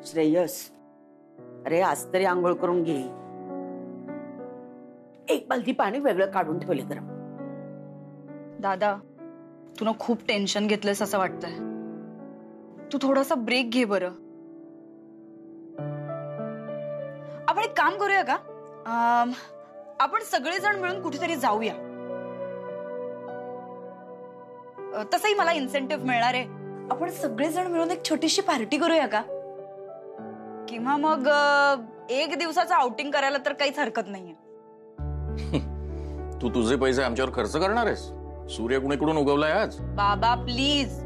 श्रेयस, अरे आज तरी आंघोळ करून घे. एक बालदी पाणी वेगळं काढून ठेवले गरम. दादा, तू ना खूप टेन्शन घेतलंस असं वाटतंय. तू थोडासा ब्रेक घे बरं. आपण एक काम करूया का? आपण सगळेजण मिळून कुठेतरी जाऊया. तसंही मला इन्सेंटिव्ह मिळणार आहे. आपण सगळेजण मिळून एक छोटीशी पार्टी करूया का? किंवा मग एक दिवसाचं आउटिंग करायला तर काहीच हरकत नाहीये. तू तुझे पैसे आमच्यावर खर्च करणार आहेस? सूर्य कुणीकडून उगवलाय आज? बाबा प्लीज.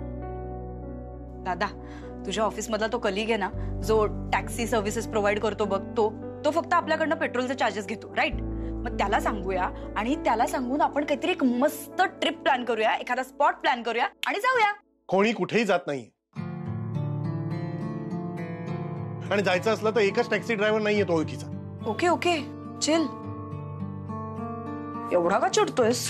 दादा, तुझ्या ऑफिस मधला तो कलिग आहे ना, जो टॅक्सी सर्व्हिसेस प्रोव्हाइड करतो बघ, तो फक्त आपल्याकडनं पेट्रोलचे चार्जेस घेतो, राईट? मग त्याला सांगूया आणि त्याला सांगून आपण काहीतरी एक मस्त ट्रिप प्लॅन करूया, एखादा स्पॉट प्लॅन करूया आणि जाऊया. कोणी कुठेही जात नाही. आणि जायचं असलं तर एकच टॅक्सी ड्रायव्हर नाहीये तो ओळखीचा. Okay okay, chill. एवढा का चिडतोयस?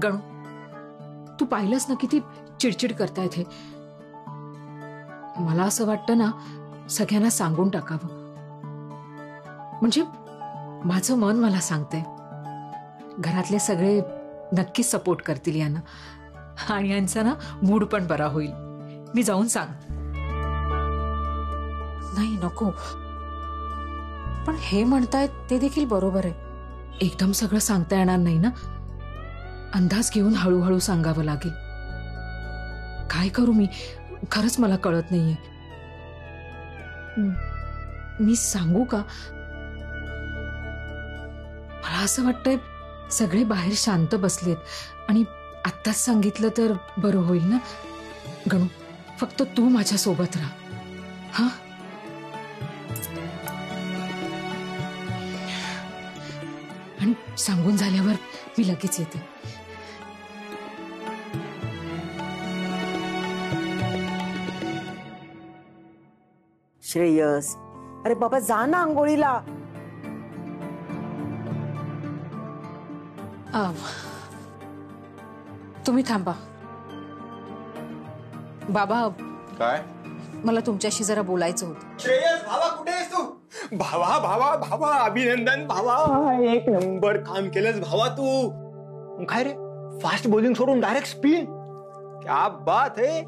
गणू, तू पाहिलंस ना किती चिडचिड करतायत हे. मला असं वाटतं ना, सगळ्यांना सांगून टाकावं. म्हणजे माझं मन मला सांगते घरातले सगळे नक्कीच सपोर्ट करतील यांना आणि यांचा ना मूड पण बरा होईल. मी जाऊन सांग. नाही नको, पण हे म्हणतायत ते देखील बरोबर आहे. एकदम सगळं सांगता येणार नाही ना. अंदाज घेऊन हळूहळू सांगावं लागेल. काय करू मी, खरंच मला कळत नाहीये. मी सांगू का? मला असं वाटतंय सगळे बाहेर शांत बसलेत आणि आत्ताच सांगितलं तर बरं होईल ना. गणू, फक्त तू माझ्या सोबत राहा. हा, आणि सांगून झाल्यावर मी लगेच येते. श्रेयस, अरे बाबा जा ना आंघोळीला. तुम्ही थांबा. बाबा, काय? मला तुमच्याशी जरा बोलायचं होतं. श्रेयस भावा, कुठे आहेस तू? भावा भावा भावा, अभिनंदन भावा. एक नंबर काम केलंस भावा तू. काय रे, फास्ट बॉलिंग सोडून डायरेक्ट स्पिन. क्या बात है.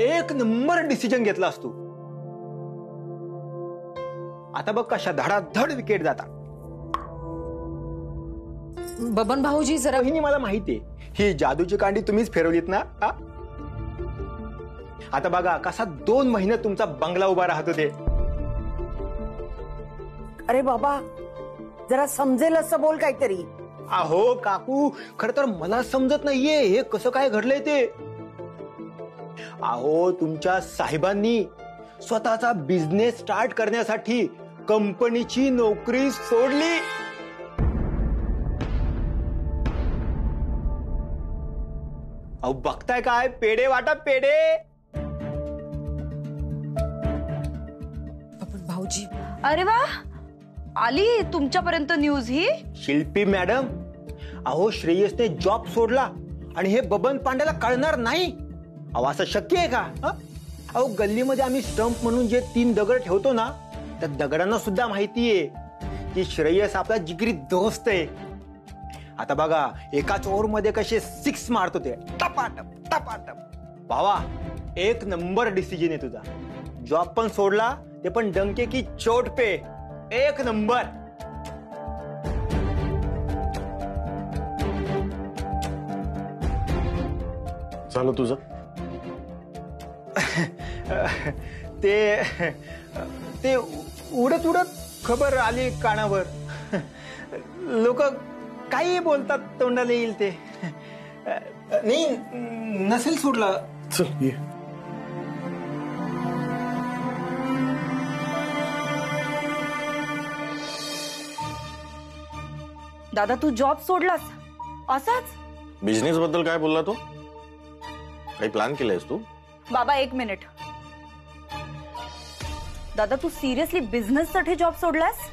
एक नंबर डिसिजन घेतलास तू. आता बघ कशा धडाधड विकेट जातात. बबन भाऊजी जरा. ही मला माहितीये, ही जादूची कांडी तुम्हीच फिरवलीत ना. आता बघा कसा 2 महिने तुमचा बंगला उभा राहत होते. अरे बाबा, जरा समजेल असं बोल काहीतरी. अहो काकू, खर तर मला समजत नाहीये हे कसं काय घडलंय ते. अहो, तुमच्या साहेबांनी स्वतःचा बिझनेस स्टार्ट करण्यासाठी कंपनीची नोकरी सोडली. अहो बघताय काय, पेढे वाटा पेढे. बबन भाऊजी. अरे वा, आली तुमच्यापर्यंत न्यूज ही. शिल्पी मॅडम, अहो श्रेयसने जॉब सोडला आणि हे बबन पांड्याला कळणार नाही. अहो असं शक्य आहे का? अहो गल्लीमध्ये आम्ही स्टंप म्हणून जे 3 दगड ठेवतो ना, त्या दगडांना सुद्धा माहितीये की श्रेयस आपला जिगरी दोस्त आहे. आता बघा एकाच ओव्हर मध्ये कसे 6 मारतो ते, टपाटप टपाटप. भावा, एक नंबर डिसिजन आहे तुझा. जॉब पण सोडला, ते पण डंके की चोट पे. एक नंबर. झालं तुझं? ते उडत उडत खबर आली कानावर. लोक काही बोलतात, तोंडाला येईल ते. नाही, नसेल सोडला. चल ये. दादा तू जॉब सोडलास असाच? बिझनेस बद्दल काय बोलला तो? काही प्लॅन केलंयस तू? बाबा एक मिनिट. दादा तू सिरियसली बिझनेस साठी जॉब सोडलास?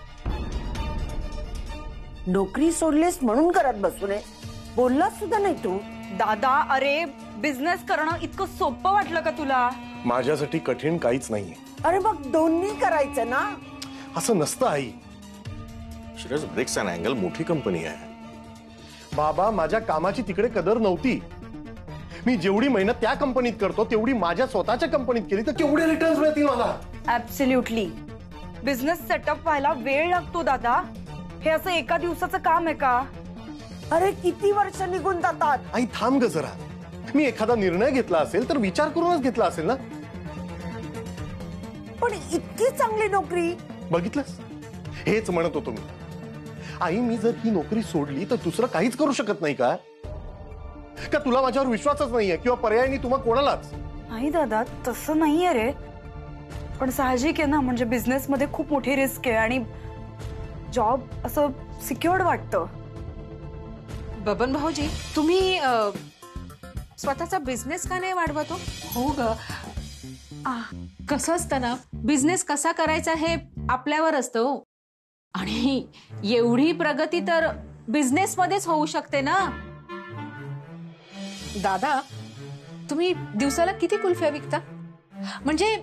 नोकरी सोडलीस म्हणून करत बसू नये, बोललास सुद्धा नाही तू. दादा अरे बिझनेस करणं इतकं सोपं वाटलं का तुला? माझ्यासाठी कठीण काहीच नाहीये. अरे मग दोन्ही करायचं ना. असं नसतं आई. श्रेयस ब्रिक्स अँड अँगल मोठी कंपनी आहे. बाबा माझ्या कामाची तिकडे कदर नव्हती. मी जेवढी मेहनत त्या कंपनीत करतो तेवढी माझ्या स्वतःच्या कंपनीत केली तर केवढे रिटर्न्स मिळतील मला. ऍब्सोल्युटली. बिझनेस सेटअप व्हायला वेळ लागतो दादा. हे असं एका दिवसाचं काम आहे का? अरे किती वर्ष निघून जातात. आई थांब ग जरा. मी एखादा निर्णय घेतला असेल तर विचार करूनच घेतला असेल ना. पण इतकी चांगली नोकरी. बघितलंस, हेच म्हणत होतो मी. आई मी जर ही नोकरी सोडली तर दुसरं काहीच करू शकत नाही का? का तुला माझ्यावर विश्वासच नाहीये किंवा पर्याय नाही तुम्हा कोणालाच? नाही दादा तसं नाहीये रे. पण साहजिक आहे ना, म्हणजे बिझनेस मध्ये खूप मोठी रिस्क आहे आणि जॉब असं सिक्युअर्ड वाटतं. बबन भाऊजी तुम्ही स्वतःचा बिझनेस का नाही वाढवत हो? हो ग, कसं असतं ना, बिझनेस कसा करायचा हे आपल्यावर असतं हो. आणि एवढी प्रगती तर बिझनेस मध्येच होऊ शकते ना. दादा तुम्ही दिवसाला किती कुल्फ्या विकता? म्हणजे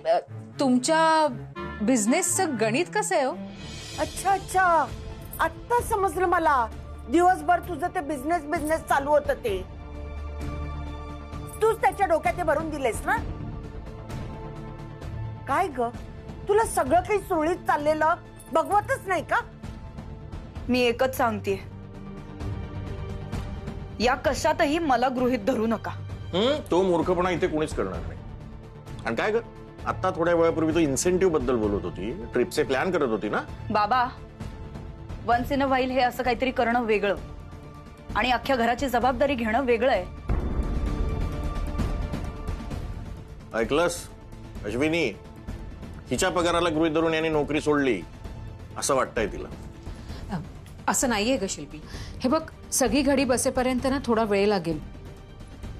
तुमच्या बिझनेसचं गणित कसं आहे हो? अच्छा अच्छा, आता समजलं मला. दिवसभर तुझं ते बिझनेस चालू होतं ते तूच त्याच्या डोक्यात ते भरून दिलेस ना. काय ग, तुला सगळं काही सुरळीत चाललेलं बघवतच नाही का? मी एकच सांगतेय, या कशातही मला गृहीत धरू नका. तो मूर्खपणा इथे कोणीच करणार नाही. आणि काय ग, आता थोड्या वेळापूर्वी तो इन्सेंटिव्ह बद्दल बोलत होती, ट्रिपचे प्लॅन करत होती ना. बाबा वन्स इन अ व्हाईल हे असं काहीतरी करणं वेगळं आणि अख्ख्या घराची जबाबदारी घेणं वेगळं आहे. ऐकलंस अश्विनी, हिच्या पगाराला गृहीत धरून यांनी नोकरी सोडली असं वाटतंय तिला. असं नाहीये ग शिल्पी. हे बघ, सगळी घडी बसेपर्यंत ना थोडा वेळ लागेल.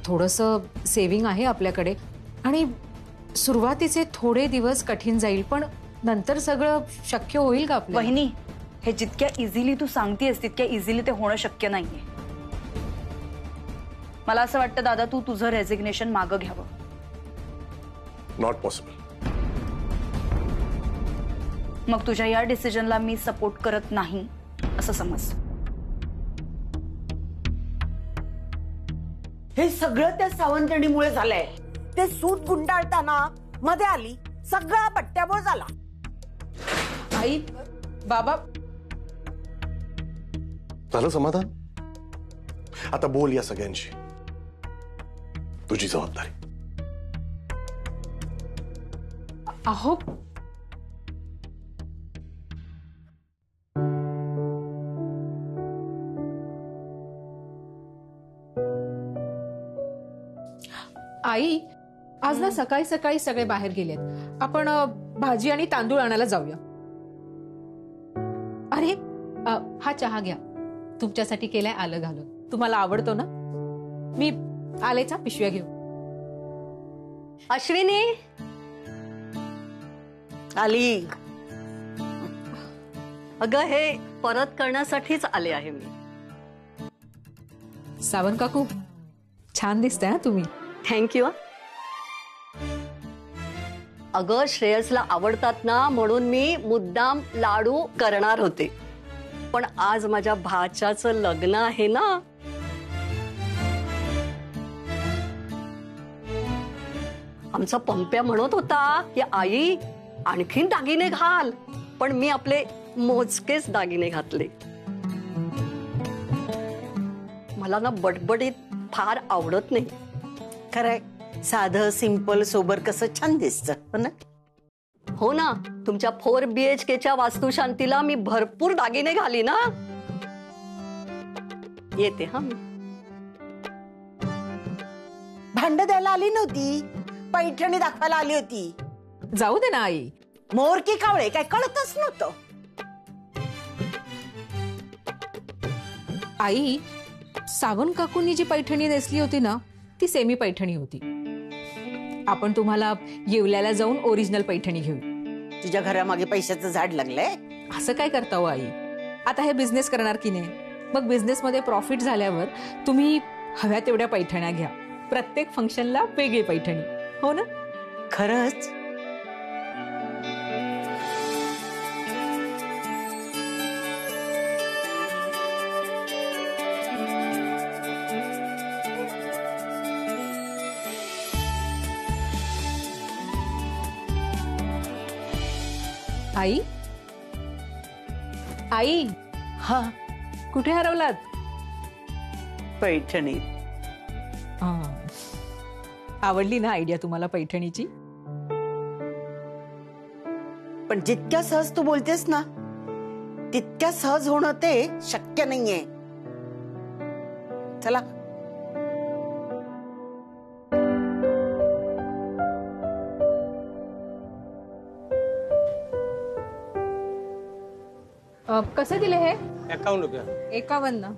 थोडंसं सेव्हिंग आहे आपल्याकडे आणि सुरुवातीचे थोडे दिवस कठीण जाईल, पण नंतर सगळं शक्य होईल का आपल्याला? वहिनी, हे जितक्या इझिली तू सांगतेस तितक्या इझिली ते होणं शक्य नाहीये. मला असं वाटतं दादा तू तुझं रेझिग्नेशन मागं घ्यावं. Not possible. मग तुझ्या या डिसिजनला मी सपोर्ट करत नाही असं समज. हे सगळं त्या सावंतणीमुळे झालंय. ते सूत गुंडाळताना मध्ये आली, सगळा पट्ट्याबोळ झाला. आई बाबा झालं समाधान? आता बोल या सगळ्यांशी. तुझी जबाबदारी. अहो आई, आज ना सकाळी सकाळी सगळे बाहेर गेलेत. आपण भाजी आणि तांदूळ आणायला जाऊया. अरे हा चहा घ्या, तुमच्यासाठी केलाय आलं घालून. तुम्हाला आवडतो ना. मी आलेचा पिशव्या घेऊ. अश्विनी आली. अगं हे परत करण्यासाठीच आले आहे मी. सावंत काकू छान दिसताय हा तुम्ही. थँक्यू. अगं श्रेयसला आवडतात ना, म्हणून मी मुद्दाम लाडू करणार होते. पण आज माझ्या भाच्याचं लग्न आहे ना. आमचा पंप्या म्हणत होता की आई आणखीन दागिने घाल, पण मी आपले मोजकेच दागिने घातले. मला ना बडबडीत फार आवडत नाही. खरंय, साधं सिंपल सोबर कसं छान दिसतं ना. हो ना, तुमच्या 4 BHKच्या वास्तुशांतीला मी भरपूर दागिने घाली ना. येते हा मी. भांड द्यायला आली नव्हती, पैठणी दाखवायला आली होती. जाऊ दे ना आई. मोर की कावळे काय कळतच नव्हतं. आई, सावंत काकूंनी जी पैठणी नेसली होती ना ती सेमी पैठणी होती. आपण तुम्हाला येवल्याला जाऊन ओरिजिनल पैठणी घेऊ. तुझ्या घरामागे पैशाचं झाड लागलंय. असं काय करता हो आई? आता हे बिझनेस करणार की नाही, मग बिझनेस मध्ये प्रॉफिट झाल्यावर तुम्ही हव्या तेवढ्या पैठण्या घ्या. प्रत्येक फंक्शनला वेगळी पैठणी. हो ना? खरंच? आई, आई, हा, कुठे हरवलात? पैठणी. आवडली ना आयडिया तुम्हाला पैठणीची? पण जितक्या सहज तू बोलतेस ना तितक्या सहज होणं ते शक्य नाहीये. चला. कसे दिले हे? 51 रुपया. 51.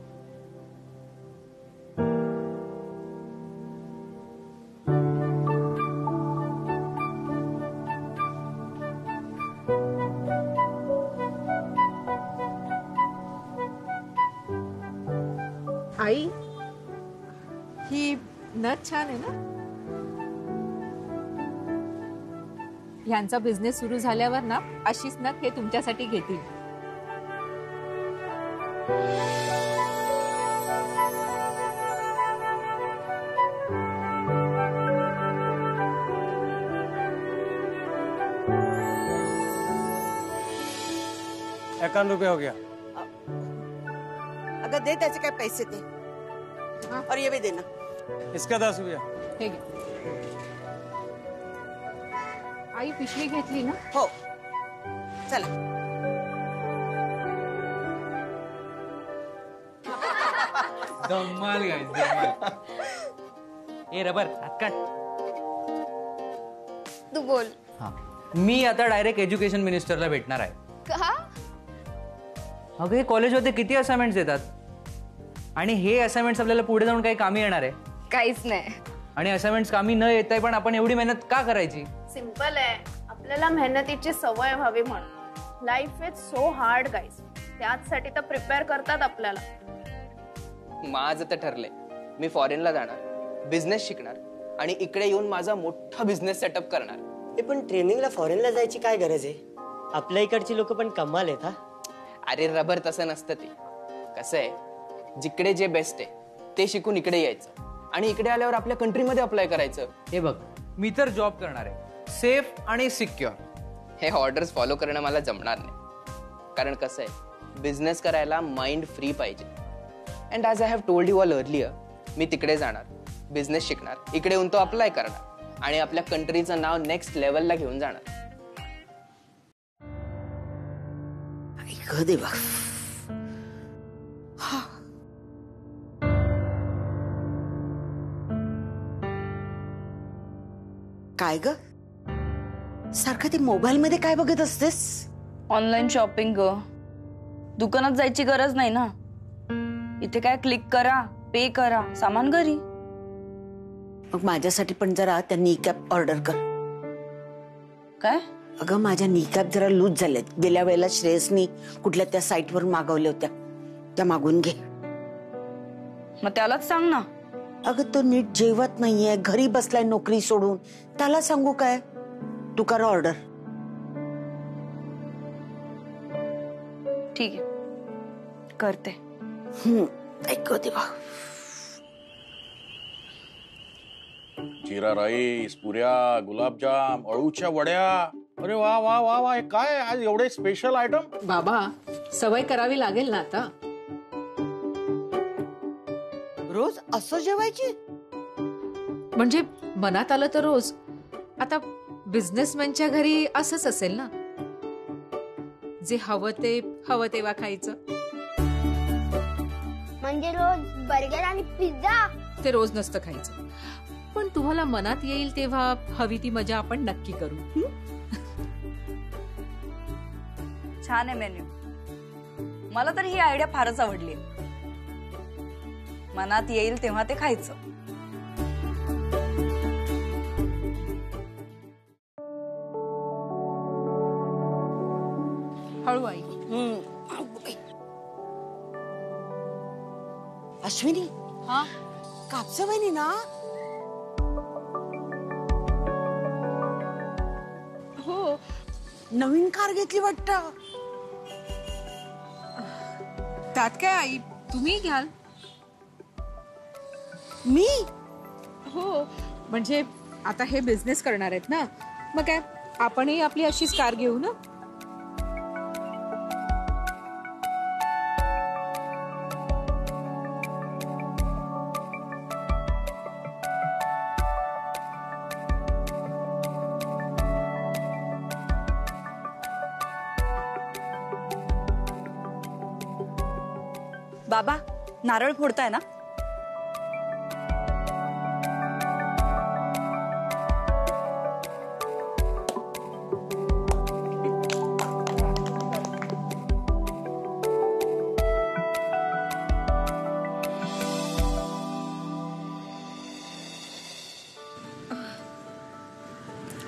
आई, ही नथ छान आहे ना? ह्यांचा बिझनेस सुरू झाल्यावर ना अशीच नथ हे तुमच्यासाठी घेतील. ₹51 हो गया. अगर दे त्याचे काय पैसे दे. और ये भी देना. इसका 10 रुपया. हे घे. आई पिशवी घेतली ना? हो. चला. धमाल गाइस, धमाल. ए रबर, हात काढ. तू बोल. हा, मी आता डायरेक्ट एज्युकेशन मिनिस्टरला भेटणार आहे. का? अगं हे कॉलेजमध्ये किती असाइनमेंट्स येतात आणि हे असाइनमेंट्स आपल्याला पुढे जाऊन काही कामी येणार आहे? काहीच नाही. आणि असाइनमेंट्स कामी न येत आहे पण आपण एवढी मेहनत का करायची? सिंपल आहे. आपल्याला मेहनतीची सवय व्हावी म्हणून. Life is so hard guys. त्यासाठी तर प्रिपेअर करतात आपल्याला. माझं तर ठरलंय, मी फॉरेनला जाणार, बिझनेस शिकणार आणि इकडे येऊन माझा मोठा बिझनेस सेटअप करणार. पण ट्रेनिंगला फॉरेनला जायची काय गरज आहे? आपल्या इकडची लोक पण कमाल आहेत. हा, अरे रबर, तसं नसतं ते. कसं आहे, जिकडे जे बेस्ट आहे ते शिकून इकडे यायचं आणि इकडे आल्यावर आपल्या कंट्रीमध्ये अप्लाय करायचं. हे बघ, मी तर जॉब करणार आहे, सेफ आणि सिक्युअर. हे ऑर्डर्स फॉलो करणं मला जमणार नाही. कारण कसं आहे, बिझनेस करायला माइंड फ्री पाहिजे. And as I have told you all earlier, मी तिकडे जाणार, बिझनेस शिकणार, इकडे येऊन तो अप्लाय करणार आणि आपल्या कंट्रीचं नाव नेक्स्ट लेवलला घेऊन जाणार. ऐक देवा. काय ग, सारखं ते मोबाईल मध्ये काय बघत असतेस? ऑनलाईन शॉपिंग ग. दुकानात जायची गरज नाही ना. इथे काय क्लिक करा, पे करा, सामान घरी. मग माझ्यासाठी पण जरा त्या नी कॅप ऑर्डर कर. काय? अगं माझ्या नी कॅप जरा लूज झाल्यात. गेल्या वेळेला श्रेयसनी कुठल्या त्या साईटवर मागवल्या होत्या, त्या मागून घे. मग त्यालाच सांग ना. अगं तो नीट जेवत नाहीये, घरी बसलाय नोकरी सोडून. त्याला सांगू काय? तू कर ऑर्डर. ठीक आहे, करते. ऐक देवा. जिरा राईस, पुऱ्या, गुलाबजाम, अळूच्या वड्या. अरे वा वा वा वा, हे काय आज एवढे स्पेशल आयटम? बाबा, सवय करावी लागेल ना आता. रोज असं जेवायची? म्हणजे मनात आलं तर रोज. आता बिझनेसमॅनच्या घरी असंच असेल ना, जे हवं तेव्हा खायचं. म्हणजे रोज बर्गर आणि पिझ्झा? ते रोज नसतं खायचं, पण तुम्हाला मनात येईल तेव्हा हवी ती मजा आपण नक्की करू. छान आहे मेन्यू. मला तर ही आयडिया फारच आवडली. मनात येईल तेव्हा ते खायचं. हळू आई. अश्विनी, हा कापसे बहिणी ना? हो. नवीन कार घेतली वाटतं. त्यात काय आई, तुम्ही घ्याल. मी? हो, म्हणजे आता हे बिझनेस करणार आहेत ना, मग काय आपणही आपली अशीच कार घेऊ ना. बाबा, नारळ फोडताय ना?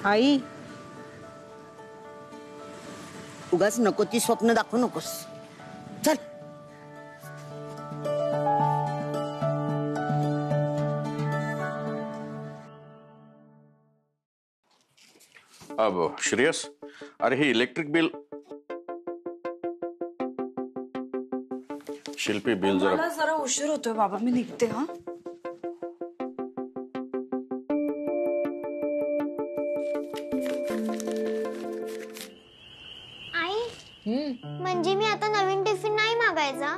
आई, उगाच नको ती स्वप्न दाखवू नकोस. चल. अब श्रेयस, अरे हे इलेक्ट्रिक बिल, शिल्पी बिल मला जरा उशीर होतोय बाबा, मी निघते. हा आई, म्हणजे मी आता नवीन टिफिन नाही मागायचा?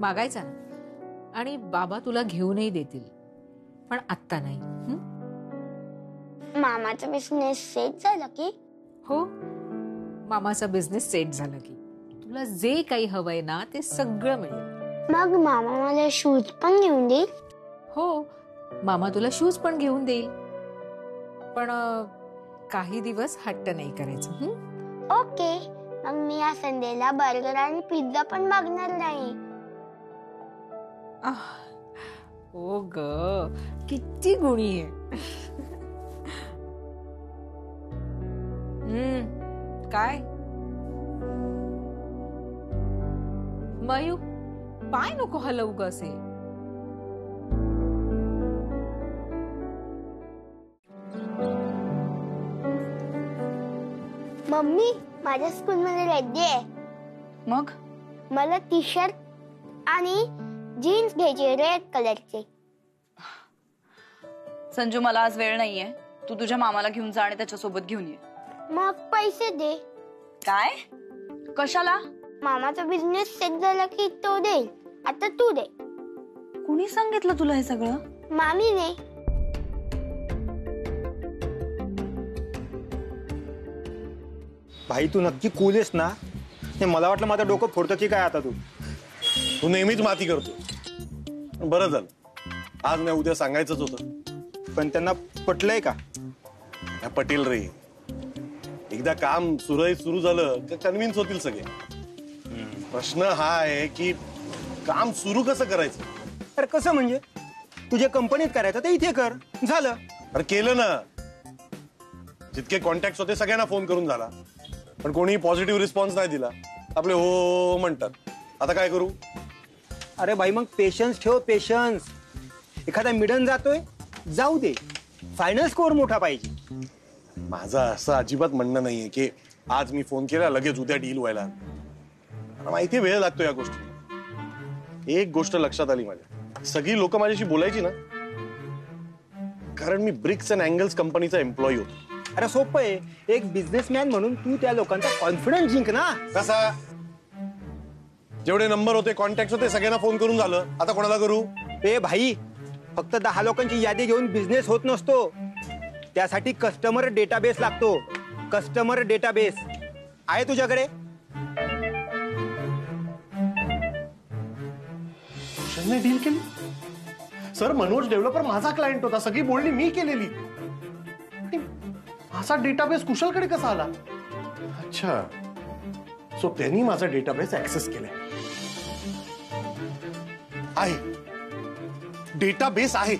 मागायचा ना, आणि बाबा तुला घेऊनही देतील, पण आत्ता नाही. मामाचा बिझनेस सेट झाला की? हो, मामाचा बिझनेस सेट झाला की तुला जे काही हवंय ना ते सगळं मिळेल. मग मामा मला शूज पण घेऊन देईल? हो, मामा तुला शूज पण घेऊन देईल, पण काही दिवस हट्ट नाही करायचं. ओके, मग मी या संडेला बर्गर आणि पिझ्झा पण मागणार नाही. ओ ग, किती गुणी आहे. काय मयू, पाय नको हलवू ग असे. मम्मी, माझ्या स्कूल मध्ये रेडी आहे. मग मला टी शर्ट आणि जीन्स घ्यायचे रेड कलरचे. संजू, मला आज वेळ नाहीये. तू तुझ्या मामाला घेऊन जा आणि त्याच्यासोबत घेऊन ये. मग पैसे दे. काय? कशाला? मामाचा बिझनेस सेट झाला की तो देईल, आता तू दे. कुणी सांगितलं तुला हे सगळं? मामीने. भाई तू नक्की कूल आहेस ना? हे मला वाटलं माझं डोकं फोडतं की काय आता तू. तू नेहमीच माती करतो. बरं झालं, आज नाही उद्या सांगायचंच होतं. पण त्यांना पटलंय का? पटेल रे, एकदा काम सुरळीत सुरू झालं का कन्व्हिन्स होतील सगळे. प्रश्न हा आहे की काम सुरू कसं करायचं. अरे कसं म्हणजे? तुझ्या कंपनीत करायचं ते इथे कर, झालं. अरे केलं ना, जितके कॉन्टॅक्ट होते सगळ्यांना फोन करून झाला, पण कोणी पॉझिटिव्ह रिस्पॉन्स नाही दिला. आपले हो म्हणतात. आता काय करू? अरे भाई मग पेशन्स ठेव, पेशन्स. एखादा मिडन जातोय, जाऊ दे. फायनल स्कोर मोठा पाहिजे. माझं असं अजिबात म्हणणं नाहीये की आज मी फोन केला लगेच उद्या डील व्हायला. मला माहिती वेळ लागतो या गोष्टी. एक गोष्ट लक्षात आली माझ्या, सगळी लोक माझ्याशी बोलायची ना कारण मी ब्रिक्स अँड अँगल्स कंपनीचा एम्प्लॉई होतो. अरे सोपं आहे, एक बिझनेसमॅन म्हणून तू त्या लोकांचा कॉन्फिडन्स जिंक ना. कसा? जेवढे नंबर होते, कॉन्टॅक्ट होते, सगळ्यांना फोन करून झालं. आता कोणाला करू? ए भाई, फक्त 10 लोकांची यादी घेऊन बिझनेस होत नसतो. त्यासाठी कस्टमर डेटाबेस लागतो. कस्टमर डेटाबेस आहे तुझ्याकडे? डील केली सर. मनोज डेव्हलपर माझा क्लायंट होता, सगळी बोलणी मी केलेली. माझा डेटाबेस कुशलकडे कसा आला? अच्छा, सो त्यांनी माझा डेटाबेस ऍक्सेस केलाय. आहे डेटाबेस आहे.